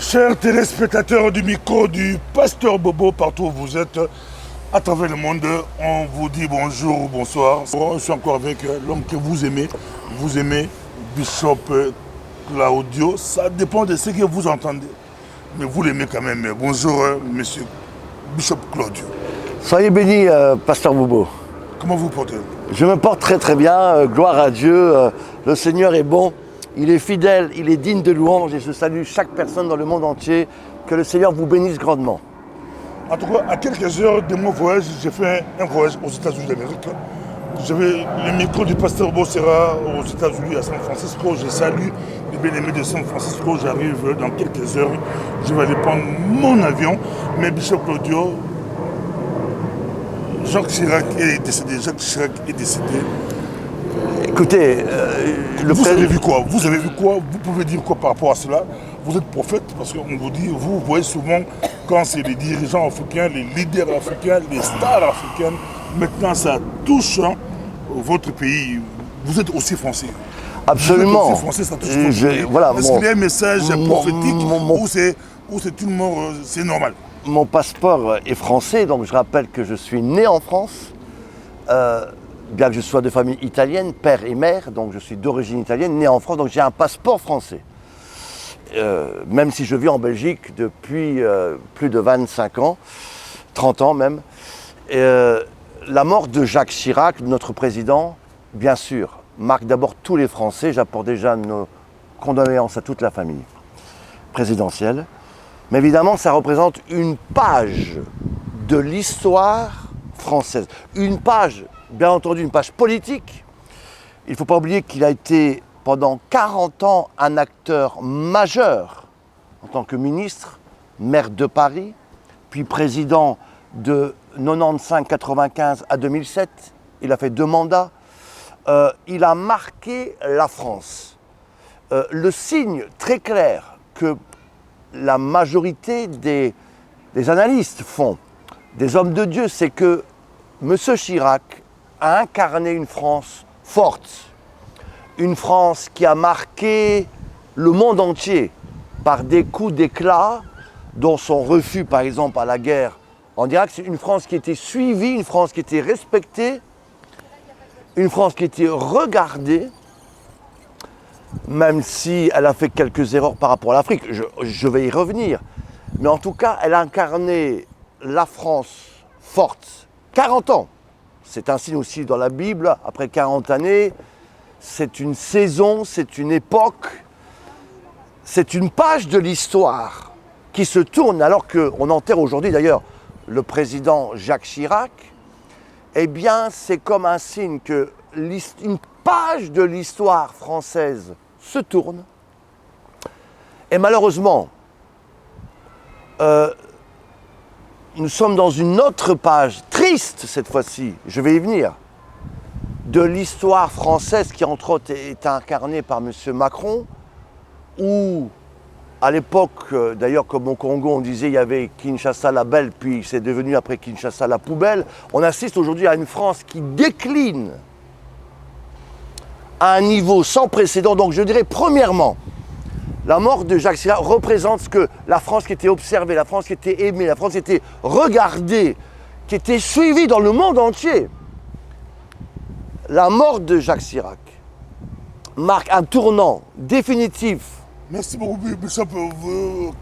Chers téléspectateurs du micro du Pasteur Bobo, partout où vous êtes, à travers le monde, on vous dit bonjour ou bonsoir. Je suis encore avec l'homme que vous aimez, Bishop Claudio. Ça dépend de ce que vous entendez, mais vous l'aimez quand même. Bonjour, monsieur Bishop Claudio. Soyez béni, Pasteur Bobo. Comment vous portez? Je me porte très très bien, gloire à Dieu. Le Seigneur est bon, il est fidèle, il est digne de louange et je salue chaque personne dans le monde entier. Que le Seigneur vous bénisse grandement. En tout cas, à quelques heures de mon voyage, j'ai fait un voyage aux États-Unis d'Amérique. Le micro du Pasteur Bobo sera aux États-Unis, à San Francisco. Je salue les bien-aimés de San Francisco. J'arrive dans quelques heures. Je vais aller prendre mon avion. Mais Bishop Claudio, Jacques Chirac est décédé. Écoutez, vous avez vu quoi? Vous pouvez dire quoi par rapport à cela? Vous êtes prophète parce qu'on vous dit, vous voyez souvent quand c'est les dirigeants africains, les leaders africains, les stars africaines, maintenant ça touche votre pays. Vous êtes aussi français. Absolument. Vous êtes aussi français, ça touche votre pays. Voilà, est-ce qu'il y a un message prophétique ou c'est tout le monde, c'est normal? Mon passeport est français, donc je rappelle que je suis né en France. Bien que je sois de famille italienne, père et mère, donc je suis d'origine italienne, né en France, donc j'ai un passeport français. Même si je vis en Belgique depuis plus de 25 ans, 30 ans même. La mort de Jacques Chirac, notre président, bien sûr, marque d'abord tous les Français. J'apporte déjà nos condoléances à toute la famille présidentielle. Mais évidemment, ça représente une page de l'histoire française. Une page, bien entendu, une page politique. Il ne faut pas oublier qu'il a été pendant 40 ans un acteur majeur en tant que ministre, maire de Paris, puis président de 95-95 à 2007. Il a fait 2 mandats. Il a marqué la France. Le signe très clair que la majorité des analystes font, des hommes de Dieu, c'est que M. Chirac a incarné une France forte, une France qui a marqué le monde entier par des coups d'éclat, dont son refus par exemple à la guerre en Irak. C'est une France qui était suivie, une France qui était respectée, une France qui était regardée, même si elle a fait quelques erreurs par rapport à l'Afrique, je vais y revenir. Mais en tout cas, elle a incarné la France forte. 40 ans, c'est un signe aussi dans la Bible, après 40 années, c'est une saison, c'est une époque, c'est une page de l'histoire qui se tourne alors qu'on enterre aujourd'hui d'ailleurs le président Jacques Chirac. Eh bien, c'est comme un signe que une page de l'histoire française se tourne. Et malheureusement, nous sommes dans une autre page, triste cette fois-ci, je vais y venir, de l'histoire française qui entre autres est incarnée par M. Macron, où à l'époque, d'ailleurs comme au Congo on disait il y avait Kinshasa la belle, puis c'est devenu après Kinshasa la poubelle, on assiste aujourd'hui à une France qui décline à un niveau sans précédent. Donc je dirais premièrement, la mort de Jacques Chirac représente ce que la France qui était observée, la France qui était aimée, la France qui était regardée, qui était suivie dans le monde entier. La mort de Jacques Chirac marque un tournant définitif. Merci beaucoup, Bishop.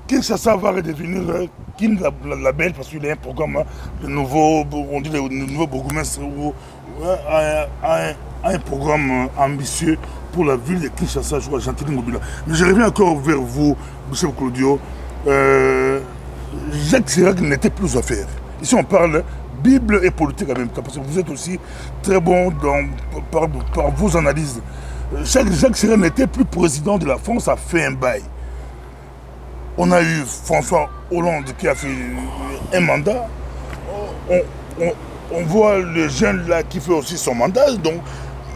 Kinshasa va redevenir Kin la belle parce qu'il y a un programme, le nouveau bourgmestre a un programme ambitieux pour la ville de Kinshasa, je crois, Gentil Mobila. Mais je reviens encore vers vous, Bishop Claudio. Jacques Chirac n'était plus à faire. Ici, on parle Bible et politique en même temps, parce que vous êtes aussi très bon par vos analyses. Jacques Chirac n'était plus président de la France, a fait un bail. On a eu François Hollande qui a fait un mandat. On voit le jeune là qui fait aussi son mandat. Donc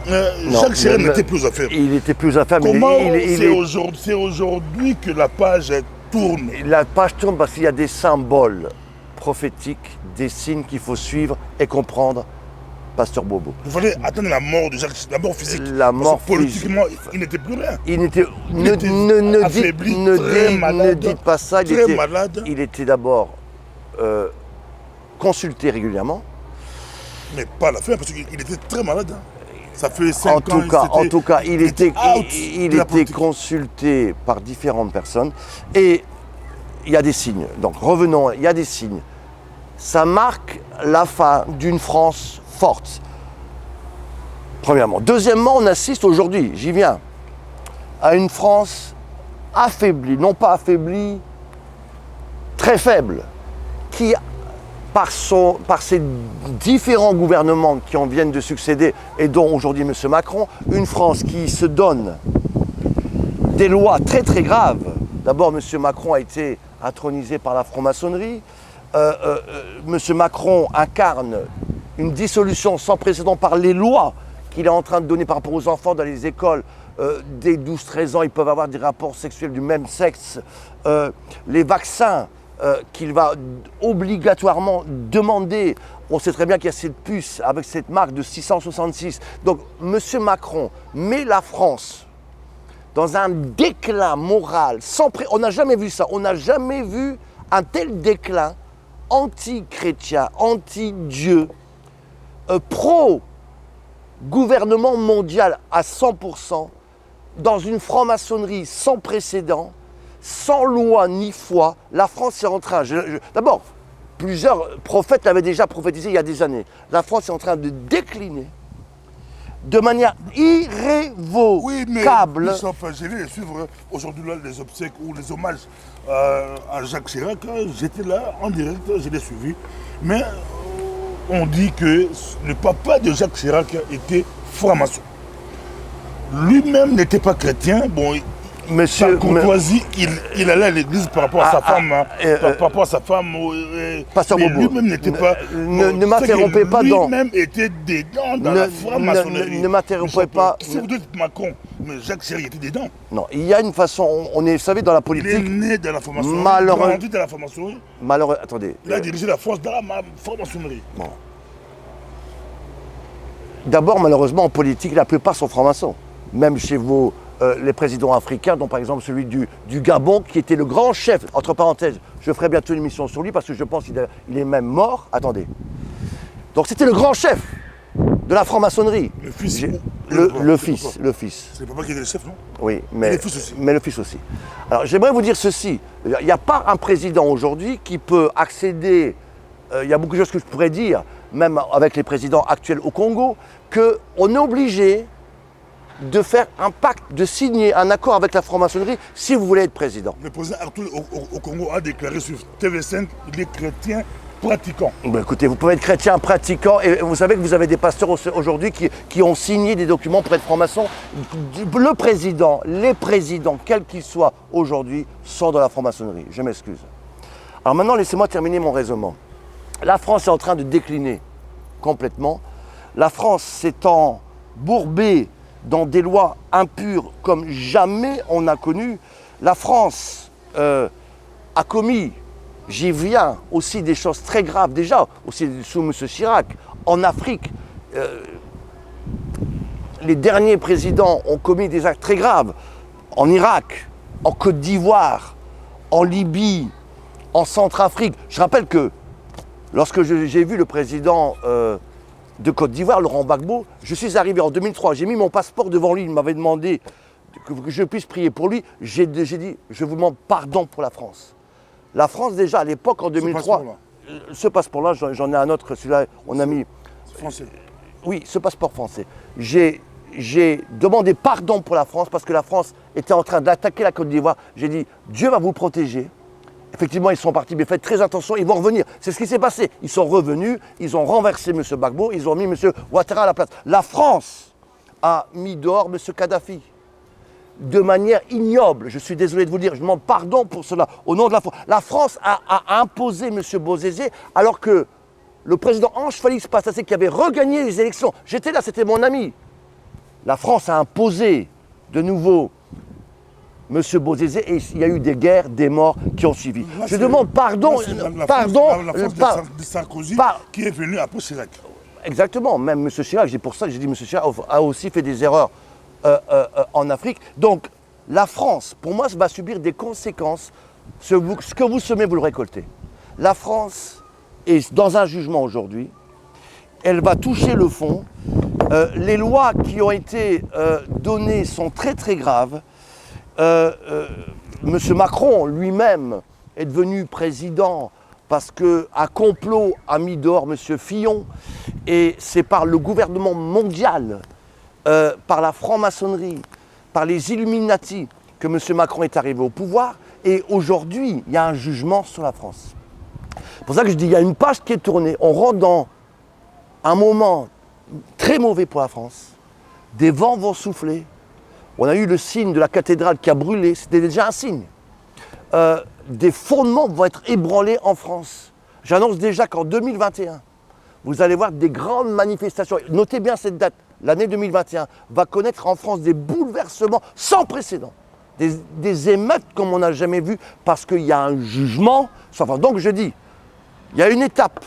Jacques Chirac n'était plus à faire. Il était plus à faire. Comment c'est aujourd'hui que la page tourne? La page tourne parce qu'il y a des symboles prophétiques, des signes qu'il faut suivre et comprendre Pasteur Bobo. Il fallait attendre la mort de Jacques, la mort physique. La mort parce que politiquement, il n'était plus rien. Il était, Affaibli, ne dites pas ça. Malade. Il était d'abord consulté régulièrement. Mais pas à la fin, parce qu'il était très malade. Ça fait 5 ans. En tout cas, il était consulté par différentes personnes. Et il y a des signes. Donc revenons, il y a des signes. Ça marque la fin d'une France forte. Premièrement. Deuxièmement, on assiste aujourd'hui, j'y viens, à une France affaiblie, non pas affaiblie, très faible, qui, par ses différents gouvernements qui en viennent de succéder, et dont aujourd'hui M. Macron, une France qui se donne des lois très très graves. D'abord, M. Macron a été intronisé par la franc-maçonnerie. M. Macron incarne une dissolution sans précédent par les lois qu'il est en train de donner par rapport aux enfants dans les écoles. Dès 12-13 ans, ils peuvent avoir des rapports sexuels du même sexe. Les vaccins qu'il va obligatoirement demander. On sait très bien qu'il y a cette puce avec cette marque de 666. Donc, M. Macron met la France dans un déclin moral. On n'a jamais vu ça. On n'a jamais vu un tel déclin anti-chrétien, anti-Dieu, pro-gouvernement mondial à 100%, dans une franc-maçonnerie sans précédent, sans loi ni foi. La France est en train... D'abord, plusieurs prophètes l'avaient déjà prophétisé il y a des années. La France est en train de décliner de manière irrévocable. Oui, mais j'ai suivre aujourd'hui les obsèques ou les hommages à Jacques Chirac. J'étais là en direct, je l'ai suivi. Mais on dit que le papa de Jacques Chirac était franc-maçon. Lui-même n'était pas chrétien. Bon, Monsieur, par courtoisie, il allait à l'église par rapport à sa femme. Par rapport à sa femme. Pasteur Bobo, lui-même n'était pas. Ne m'interrompez pas dans. Lui-même était dedans dans la franc-maçonnerie. Ne m'interrompez pas. Si vous dites Macron, mais Jacques Chirac était dedans. Non, il y a une façon. On est, vous savez, dans la politique. Il est né dans la franc-maçonnerie. Malheureusement. Dans la franc-maçonnerie. Attendez. Il a dirigé la France dans la franc-maçonnerie. Bon. D'abord, malheureusement, en politique, la plupart sont francs-maçons. Même chez vous. Les présidents africains, dont par exemple celui du Gabon, qui était le grand chef, entre parenthèses, je ferai bientôt une émission sur lui parce que je pense qu'il est même mort. Attendez. Donc c'était le grand chef de la franc-maçonnerie. Le fils. Le fils. C'est le papa qui était le chef, non? Oui, mais le fils aussi. Alors j'aimerais vous dire ceci. Il n'y a pas un président aujourd'hui qui peut accéder, il y a beaucoup de choses que je pourrais dire, même avec les présidents actuels au Congo, qu'on est obligé de faire un pacte, de signer un accord avec la franc-maçonnerie si vous voulez être président. Le président Arthur au Congo a déclaré sur TV5 qu'il est chrétien pratiquant. Ben écoutez, vous pouvez être chrétien pratiquant et vous savez que vous avez des pasteurs aujourd'hui qui ont signé des documents pour être franc-maçon. Le président, les présidents, quels qu'ils soient aujourd'hui, sont dans la franc-maçonnerie. Je m'excuse. Alors maintenant, laissez-moi terminer mon raisonnement. La France est en train de décliner complètement. La France s'étant bourbée dans des lois impures comme jamais on a connu. La France a commis, j'y viens, aussi des choses très graves déjà, aussi sous M. Chirac. En Afrique, les derniers présidents ont commis des actes très graves. En Irak, en Côte d'Ivoire, en Libye, en Centrafrique. Je rappelle que lorsque j'ai vu le président de Côte d'Ivoire, Laurent Gbagbo, je suis arrivé en 2003, j'ai mis mon passeport devant lui, il m'avait demandé que je puisse prier pour lui, j'ai dit, je vous demande pardon pour la France. La France déjà à l'époque, en 2003, ce passeport-là, j'en ai un autre, celui-là, on a mis... Français. Oui, ce passeport français. J'ai demandé pardon pour la France parce que la France était en train d'attaquer la Côte d'Ivoire. J'ai dit, Dieu va vous protéger. Effectivement, ils sont partis, mais faites très attention, ils vont revenir. C'est ce qui s'est passé. Ils sont revenus, ils ont renversé M. Gbagbo, ils ont mis M. Ouattara à la place. La France a mis dehors M. Kadhafi de manière ignoble. Je suis désolé de vous le dire, je demande pardon pour cela, au nom de la France. La France a imposé M. Bozizé alors que le président Ange Félix Passassé, qui avait regagné les élections, j'étais là, c'était mon ami. La France a imposé de nouveau M. Bozizé, et il y a eu des guerres, des morts qui ont suivi. Je demande pardon, de Sarkozy qui est venu après Chirac. Exactement, même M. Chirac, pour ça j'ai dit M. Chirac a aussi fait des erreurs en Afrique. Donc la France, pour moi, va subir des conséquences. Ce que vous semez, vous le récoltez. La France est dans un jugement aujourd'hui. Elle va toucher le fond. Les lois qui ont été données sont très très graves. M. Macron lui-même est devenu président parce qu'un complot a mis dehors M. Fillon. Et c'est par le gouvernement mondial, par la franc-maçonnerie, par les Illuminati que M. Macron est arrivé au pouvoir. Et aujourd'hui, il y a un jugement sur la France. C'est pour ça que je dis, il y a une page qui est tournée. On rentre dans un moment très mauvais pour la France. Des vents vont souffler. On a eu le signe de la cathédrale qui a brûlé. C'était déjà un signe. Des fondements vont être ébranlés en France. J'annonce déjà qu'en 2021, vous allez voir des grandes manifestations. Notez bien cette date. L'année 2021 va connaître en France des bouleversements sans précédent. Des émeutes comme on n'a jamais vu parce qu'il y a un jugement. Donc je dis, il y a une étape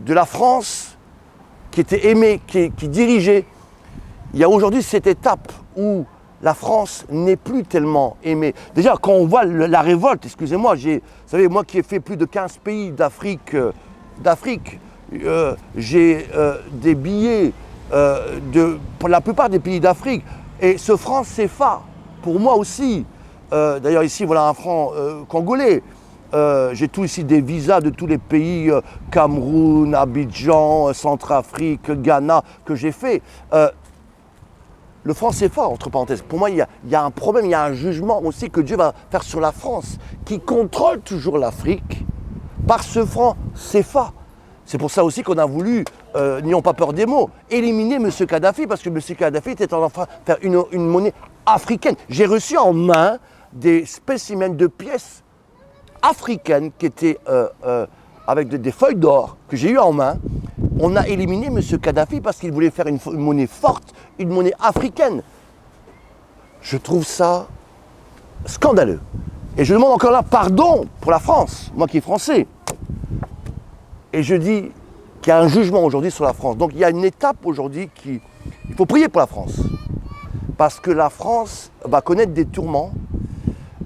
de la France qui était aimée, qui dirigeait. Il y a aujourd'hui cette étape où la France n'est plus tellement aimée. Déjà, quand on voit la révolte, excusez-moi, vous savez, moi qui ai fait plus de 15 pays d'Afrique, j'ai des billets pour la plupart des pays d'Afrique. Et ce franc CFA, pour moi aussi, d'ailleurs ici, voilà un franc congolais. J'ai tout ici des visas de tous les pays, Cameroun, Abidjan, Centrafrique, Ghana, que j'ai fait. Le franc CFA, entre parenthèses, pour moi, il y a un problème, il y a un jugement aussi que Dieu va faire sur la France, qui contrôle toujours l'Afrique par ce franc CFA. C'est pour ça aussi qu'on a voulu, n'ayons pas peur des mots, éliminer M. Kadhafi, parce que M. Kadhafi était en train de faire une monnaie africaine. J'ai reçu en main des spécimens de pièces africaines qui étaient avec des feuilles d'or que j'ai eu en main. On a éliminé M. Kadhafi parce qu'il voulait faire une monnaie forte, une monnaie africaine. Je trouve ça scandaleux. Et je demande encore là pardon pour la France, moi qui est français. Et je dis qu'il y a un jugement aujourd'hui sur la France. Donc il y a une étape aujourd'hui il faut prier pour la France. Parce que la France va connaître des tourments.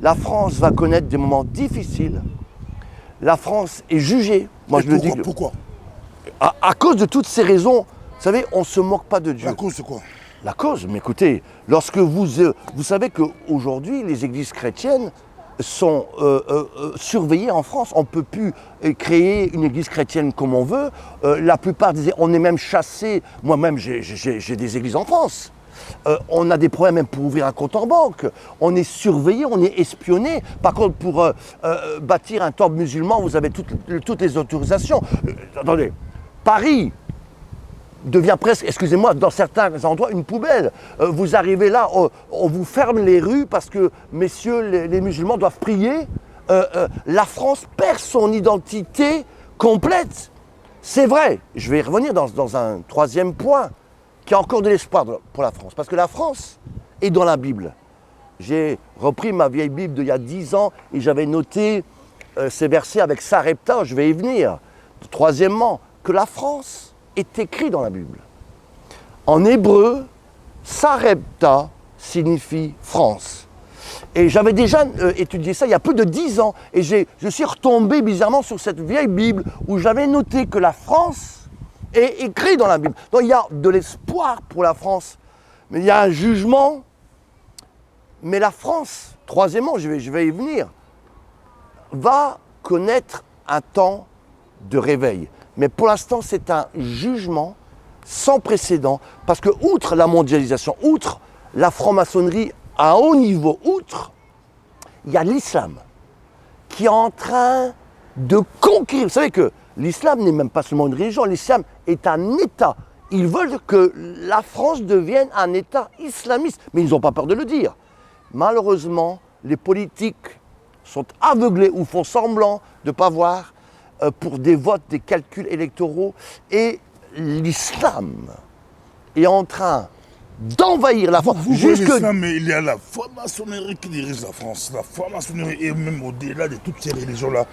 La France va connaître des moments difficiles. La France est jugée. Moi, je le dis. Pourquoi? À cause de toutes ces raisons, vous savez, on ne se moque pas de Dieu. La cause, c'est quoi? La cause, mais écoutez, lorsque vous savez qu'aujourd'hui, les églises chrétiennes sont surveillées en France. On ne peut plus créer une église chrétienne comme on veut. La plupart on est même chassé. Moi-même, j'ai des églises en France. On a des problèmes même pour ouvrir un compte en banque. On est surveillé, on est espionné. Par contre, pour bâtir un temple musulman, vous avez toutes les autorisations. Attendez, Paris devient presque, excusez-moi, dans certains endroits, une poubelle. Vous arrivez là, on vous ferme les rues parce que, messieurs, les musulmans doivent prier. La France perd son identité complète. C'est vrai, je vais y revenir dans un troisième point, qu'il y a encore de l'espoir pour la France. Parce que la France est dans la Bible. J'ai repris ma vieille Bible d'il y a 10 ans et j'avais noté ces versets avec Sarepta, je vais y venir. Troisièmement, que la France est écrit dans la Bible. En hébreu, Sarepta signifie France. Et j'avais déjà étudié ça il y a plus de 10 ans. Et je suis retombé bizarrement sur cette vieille Bible où j'avais noté que la France est écrite dans la Bible. Donc il y a de l'espoir pour la France. Mais il y a un jugement. Mais la France, troisièmement, je vais y venir, va connaître un temps de réveil. Mais pour l'instant, c'est un jugement sans précédent, parce que outre la mondialisation, outre la franc-maçonnerie à un haut niveau, il y a l'islam qui est en train de conquérir. Vous savez que l'islam n'est même pas seulement une religion, l'islam est un État. Ils veulent que la France devienne un État islamiste, mais ils n'ont pas peur de le dire. Malheureusement, les politiques sont aveuglés ou font semblant de ne pas voir pour des votes, des calculs électoraux. Et l'islam est en train d'envahir la France. Vous voyez l'islam, mais il y a la franc-maçonnerie qui dirige la France. La franc-maçonnerie, et même au-delà de toutes ces religions-là,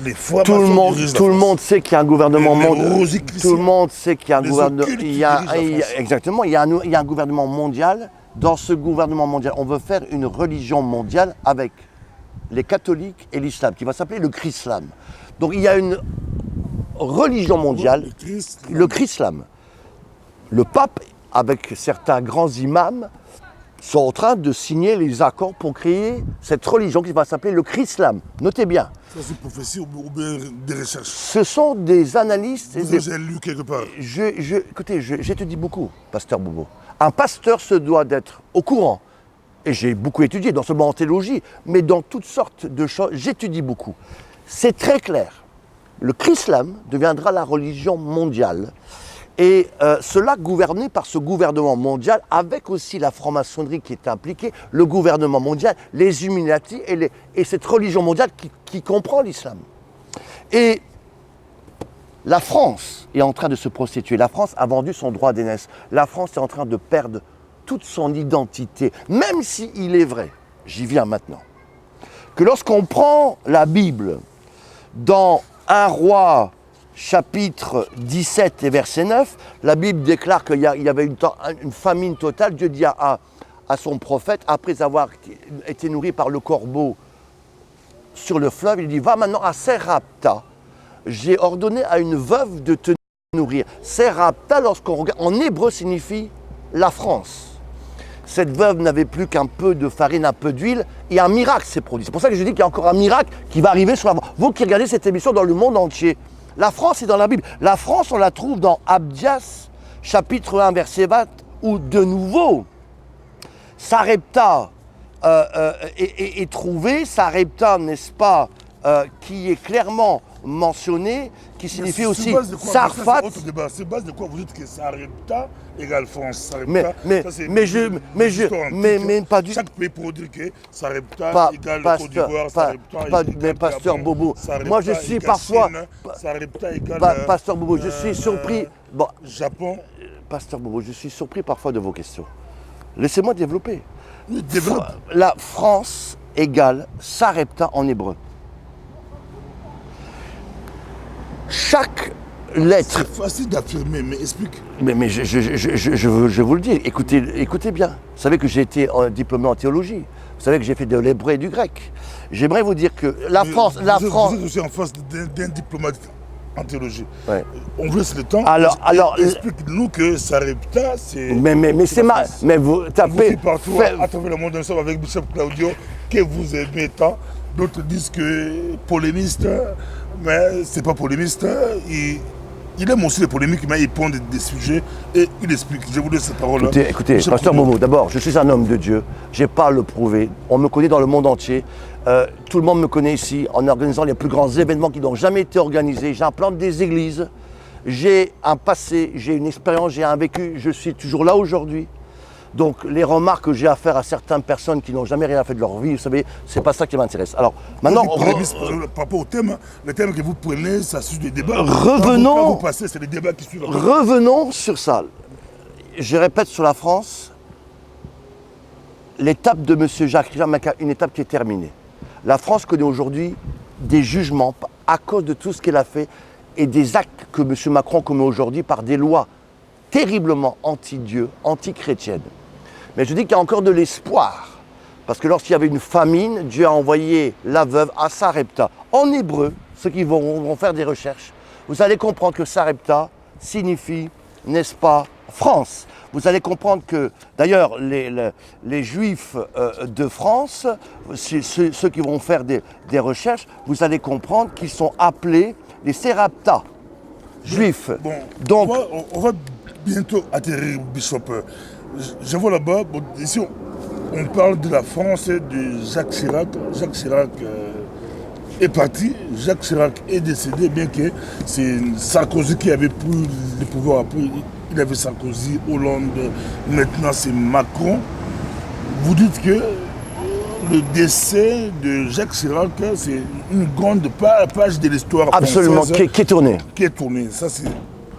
les francs-maçons dirigent la France. Tout le monde sait qu'il y a un gouvernement mondial. Tout le monde sait qu'il y a un gouvernement. Exactement, il y a un gouvernement mondial. Dans ce gouvernement mondial, on veut faire une religion mondiale avec les catholiques et l'islam, qui va s'appeler le Chrislam. Donc il y a une religion mondiale, le Chrislam. Le pape, avec certains grands imams, sont en train de signer les accords pour créer cette religion qui va s'appeler le Chrislam. Notez bien. Ça, c'est prophétie ou bien des recherches? Ce sont des analystes. Vous avez lu quelque part? Écoutez, j'étudie beaucoup, pasteur Bobo. Un pasteur se doit d'être au courant. Et j'ai beaucoup étudié, non seulement en théologie, mais dans toutes sortes de choses. J'étudie beaucoup. C'est très clair. Le Chrislam deviendra la religion mondiale. Et cela gouverné par ce gouvernement mondial, avec aussi la franc-maçonnerie qui est impliquée, le gouvernement mondial, les Illuminati et cette religion mondiale qui comprend l'islam. Et la France est en train de se prostituer. La France a vendu son droit d'aînesse. La France est en train de perdre toute son identité, même s'il est vrai, j'y viens maintenant, que lorsqu'on prend la Bible dans 1 Roi chapitre 17 et verset 9, la Bible déclare qu'il y avait une famine totale. Dieu dit à son prophète, après avoir été nourri par le corbeau sur le fleuve, il dit, va maintenant à Serapta. J'ai ordonné à une veuve de te nourrir. Serapta, lorsqu'on regarde, en hébreu signifie la France. Cette veuve n'avait plus qu'un peu de farine, un peu d'huile, et un miracle s'est produit. C'est pour ça que je dis qu'il y a encore un miracle qui va arriver sur la France. Vous qui regardez cette émission dans le monde entier, la France est dans la Bible. La France, on la trouve dans Abdias, chapitre 1, verset 20, où de nouveau, Sarepta est trouvé. Sarepta, n'est-ce pas, qui est clairement mentionné, qui signifie aussi Sarfat. C'est base de quoi vous dites que Sarepta égale France? Mais pas du tout. Chaque pays pour dire que Sarepta égale Côte d'Ivoire, mais pasteur Bobo, moi je suis parfois. Sarepta égale. Pasteur Bobo, je suis surpris. Bon, Japon. Pasteur Bobo, je suis surpris parfois de vos questions. Laissez-moi développer. Oui, développe. La France égale Sarepta en hébreu. Chaque lettre. C'est facile d'affirmer, mais explique. Mais je veux vous le dire. Écoutez bien. Vous savez que j'ai été diplômé en théologie. Vous savez que j'ai fait de l'hébreu et du grec. J'aimerais vous dire que la France. Vous êtes aussi en face d'un diplomate en théologie. Ouais. On vous laisse le temps. Alors, explique-nous que Sarepta, c'est. Mais c'est ma. Mais vous tapez. Vous partout à travers le monde ensemble avec Bishop Claudio, que vous aimez tant. D'autres disent que polémiste, mais c'est pas polémiste. Il aime aussi les polémiques, mais il prend des sujets et il explique. Je vous laisse cette parole. Écoutez, pasteur Momo, d'abord, je suis un homme de Dieu. Je n'ai pas à le prouver. On me connaît dans le monde entier. Tout le monde me connaît ici en organisant les plus grands événements qui n'ont jamais été organisés. J'implante des églises. J'ai un passé, j'ai une expérience, j'ai un vécu. Je suis toujours là aujourd'hui. Donc les remarques que j'ai à faire à certaines personnes qui n'ont jamais rien fait de leur vie, vous savez, c'est pas ça qui m'intéresse. Alors maintenant, par rapport au thème, le thème que vous prenez, ça suscite des débats. Revenons. Quand vous passez, c'est les débats qui suivent. Revenons sur ça. Je répète sur la France, l'étape de M. Jacques Chirac, une étape qui est terminée. La France connaît aujourd'hui des jugements à cause de tout ce qu'elle a fait et des actes que M. Macron commet aujourd'hui par des lois terriblement anti-Dieu, anti-chrétiennes. Mais je dis qu'il y a encore de l'espoir. Parce que lorsqu'il y avait une famine, Dieu a envoyé la veuve à Sarepta. En hébreu, ceux qui vont faire des recherches, vous allez comprendre que Sarepta signifie, n'est-ce pas, France. Vous allez comprendre que, d'ailleurs, les Juifs de France, ceux qui vont faire des recherches, vous allez comprendre qu'ils sont appelés les Sarepta, Juifs. Bon, donc, on va bientôt atterrir, Bishop. Je vois là-bas, bon, ici on parle de la France et de Jacques Chirac. Jacques Chirac est parti, Jacques Chirac est décédé, bien que c'est Sarkozy qui avait pris le pouvoir après. Il avait Sarkozy, Hollande, maintenant c'est Macron. Vous dites que le décès de Jacques Chirac, c'est une grande page de l'histoire absolument, française qui est tournée. Qui est tournée, ça c'est.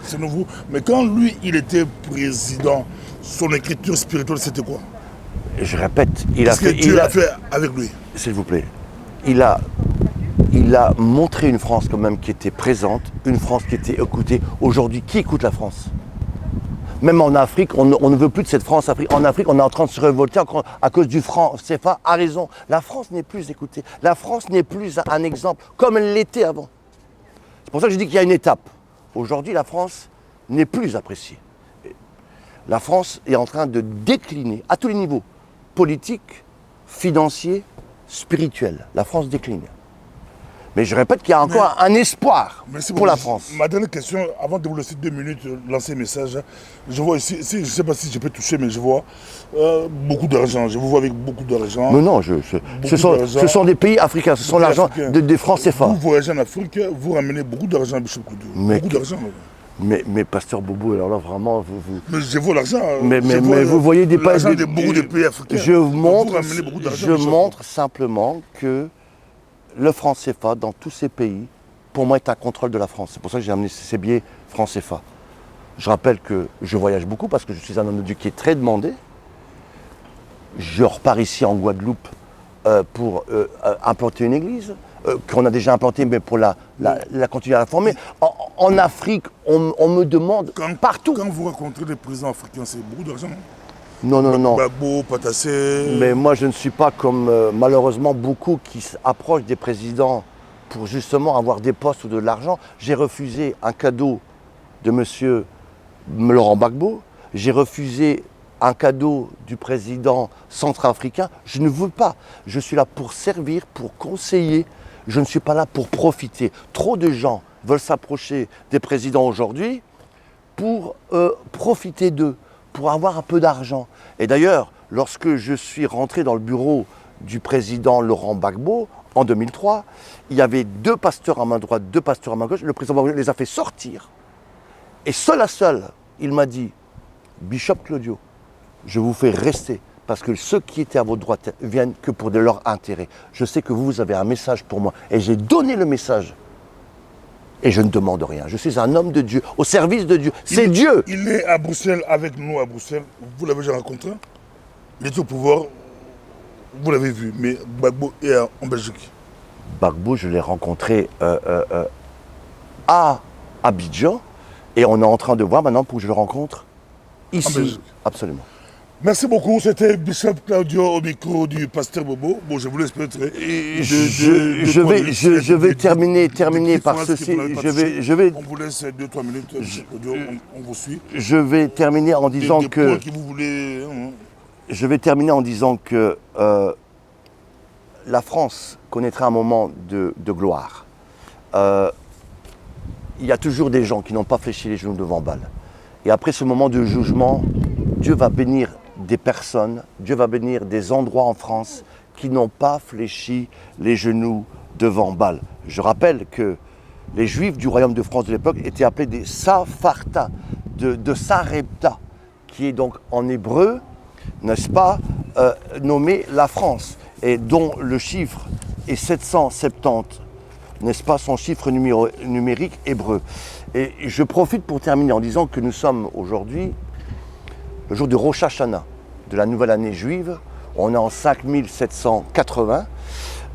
C'est nouveau. Mais quand lui, il était président, son écriture spirituelle, c'était quoi? Et je répète, Qu'est-ce que Dieu a fait avec lui? S'il vous plaît, il a montré une France quand même qui était présente, une France qui était écoutée. Aujourd'hui, qui écoute la France? Même en Afrique, on ne veut plus de cette France. En Afrique, on est en train de se révolter à cause du franc CFA. A raison. La France n'est plus écoutée. La France n'est plus un exemple comme elle l'était avant. C'est pour ça que je dis qu'il y a une étape. Aujourd'hui, la France n'est plus appréciée. La France est en train de décliner à tous les niveaux. Politique, financier, spirituel. La France décline. Mais je répète qu'il y a encore un espoir pour la France. Ma dernière question, avant de vous laisser 2 minutes lancer un message, je vois ici, je ne sais pas si je peux toucher, mais je vois beaucoup d'argent. Je vous vois avec beaucoup d'argent. Mais non, ce sont des pays africains, ce sont l'argent des francs CFA. Vous voyagez en Afrique, vous ramenez beaucoup d'argent à Bishop Koudou. Beaucoup d'argent. Mais Pasteur Bobo, alors là vraiment, Mais je vois l'argent. Mais vous voyez des pays de beaucoup de pays africains. Je montre simplement que le franc CFA dans tous ces pays, pour moi, est un contrôle de la France. C'est pour ça que j'ai amené ces billets franc CFA. Je rappelle que je voyage beaucoup parce que je suis un homme de Dieu qui est très demandé. Je repars ici en Guadeloupe pour implanter une église, qu'on a déjà implantée, mais pour la continuer à la former. En Afrique, on me demande partout. Quand vous rencontrez des présidents africains, c'est beaucoup d'argent. Non. Gbagbo, Patassé. Mais moi, je ne suis pas comme malheureusement beaucoup qui s'approchent des présidents pour justement avoir des postes ou de l'argent. J'ai refusé un cadeau de monsieur Laurent Gbagbo. J'ai refusé un cadeau du président centrafricain. Je ne veux pas. Je suis là pour servir, pour conseiller. Je ne suis pas là pour profiter. Trop de gens veulent s'approcher des présidents aujourd'hui pour profiter d'eux, pour avoir un peu d'argent. Et d'ailleurs, lorsque je suis rentré dans le bureau du président Laurent Gbagbo, en 2003, il y avait 2 pasteurs à main droite, 2 pasteurs à main gauche. Le président Gbagbo les a fait sortir. Et seul à seul, il m'a dit, Bishop Claudio, je vous fais rester, parce que ceux qui étaient à votre droite viennent que pour de leur intérêt. Je sais que vous avez un message pour moi. Et j'ai donné le message. Et je ne demande rien. Je suis un homme de Dieu, au service de Dieu. C'est Dieu. Il est à Bruxelles, avec nous à Bruxelles. Vous l'avez déjà rencontré. Il est au pouvoir. Vous l'avez vu. Mais Gbagbo est en Belgique. Gbagbo, je l'ai rencontré à Abidjan. Et on est en train de voir maintenant pour que je le rencontre ici. En Belgique. Absolument. Merci beaucoup. C'était Bishop Claudio au micro du pasteur Bobo. Bon, je vous laisse peut-être. Je vais terminer par ceci. On vous laisse 2-3 minutes. On vous suit. Je vais terminer en disant que. Vous voulez, Je vais terminer en disant que la France connaîtra un moment de gloire. Il y a toujours des gens qui n'ont pas fléchi les genoux devant Baal. Et après ce moment de jugement, Dieu va bénir des personnes, Dieu va bénir des endroits en France qui n'ont pas fléchi les genoux devant Baal. Je rappelle que les Juifs du royaume de France de l'époque étaient appelés des Sapharta, de Sarepta, qui est donc en hébreu, n'est-ce pas, nommé la France, et dont le chiffre est 770, n'est-ce pas, son chiffre numérique hébreu. Et je profite pour terminer en disant que nous sommes aujourd'hui le jour de Rosh Hashanah, de la nouvelle année juive. On est en 5780.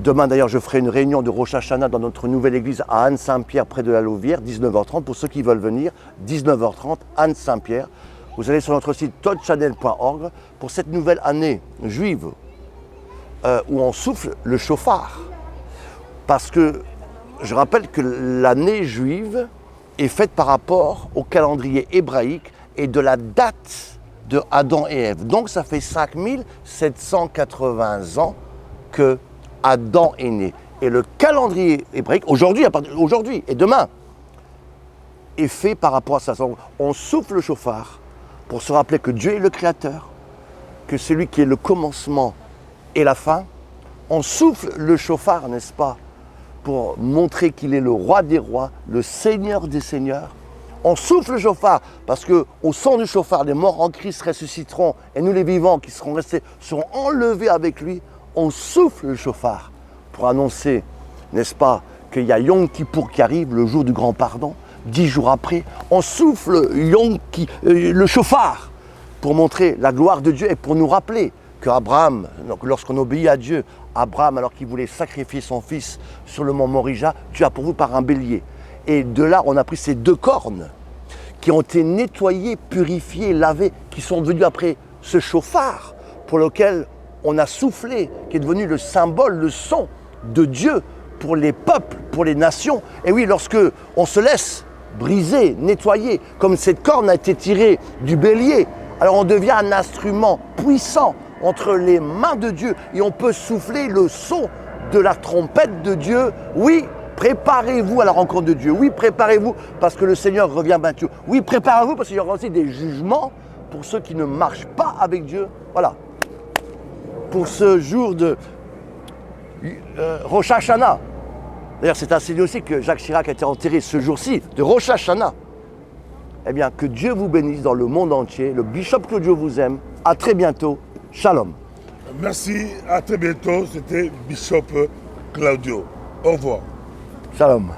Demain d'ailleurs, je ferai une réunion de Rosh Hashanah dans notre nouvelle église à Anne-Saint-Pierre, près de la Louvière, 19h30. Pour ceux qui veulent venir, 19h30, Anne-Saint-Pierre. Vous allez sur notre site toddchannel.org pour cette nouvelle année juive où on souffle le chauffard. Parce que je rappelle que l'année juive est faite par rapport au calendrier hébraïque et de la date de Adam et Ève. Donc ça fait 5780 ans que Adam est né. Et le calendrier hébraïque, aujourd'hui et demain, est fait par rapport à ça. On souffle le chauffard pour se rappeler que Dieu est le Créateur, que c'est lui qui est le commencement et la fin. On souffle le chauffard, n'est-ce pas, pour montrer qu'il est le roi des rois, le Seigneur des seigneurs. On souffle le chauffard parce qu'au son du chauffard, les morts en Christ ressusciteront et nous les vivants qui seront restés seront enlevés avec lui. On souffle le chauffard pour annoncer, n'est-ce pas, qu'il y a Yom Kippour qui arrive, le jour du grand pardon. 10 jours après, on souffle le chauffard pour montrer la gloire de Dieu et pour nous rappeler qu'Abraham, lorsqu'on obéit à Dieu, Abraham, alors qu'il voulait sacrifier son fils sur le mont Morija, Dieu a pourvu par un bélier. Et de là, on a pris ces 2 cornes qui ont été nettoyées, purifiées, lavées, qui sont devenues après ce chauffard pour lequel on a soufflé, qui est devenu le symbole, le son de Dieu pour les peuples, pour les nations. Et oui, lorsque on se laisse briser, nettoyer, comme cette corne a été tirée du bélier, alors on devient un instrument puissant entre les mains de Dieu et on peut souffler le son de la trompette de Dieu. Oui, préparez-vous à la rencontre de Dieu. Oui, préparez-vous parce que le Seigneur revient bientôt. Oui, préparez-vous parce qu'il y aura aussi des jugements pour ceux qui ne marchent pas avec Dieu. Voilà. Pour ce jour de Rosh Hashanah. D'ailleurs, c'est un signe aussi que Jacques Chirac a été enterré ce jour-ci, de Rosh Hashanah. Eh bien, que Dieu vous bénisse dans le monde entier. Le bishop Claudio vous aime. À très bientôt. Shalom. Merci, à très bientôt. C'était Bishop Claudio. Au revoir. Shalom.